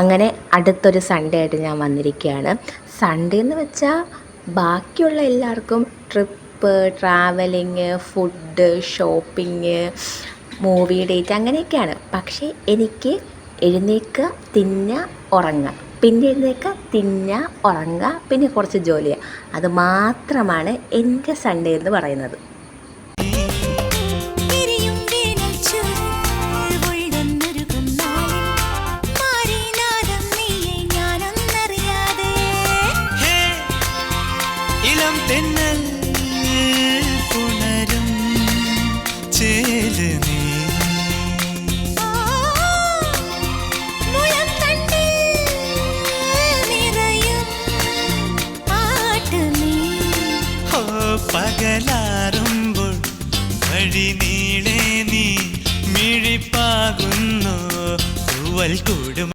അങ്ങനെ അടുത്തൊരു സൺഡേ ആയിട്ട് ഞാൻ വന്നിരിക്കുകയാണ്. സൺഡേ എന്ന് വെച്ചാൽ ബാക്കിയുള്ള എല്ലാവർക്കും trip, travelling, food, shopping, movie date അങ്ങനെയൊക്കെയാണ്. പക്ഷേ എനിക്ക് എഴുന്നേൽക്കുക, തിന്നുക, ഉറങ്ങുക, പിന്നെ എഴുന്നേൽക്കുക, തിന്നുക, ഉറങ്ങുക, പിന്നെ കുറച്ച് ജോലി ചെയ്യുക. അത് മാത്രമാണ് എൻ്റെ സൺഡേ എന്ന് പറയുന്നത്. തെന്നൽ പുണരും ചേല് നീ പകലാറുമ്പോൾ വഴി നീളെ നീ മിഴിപ്പാകുന്നു കൂടും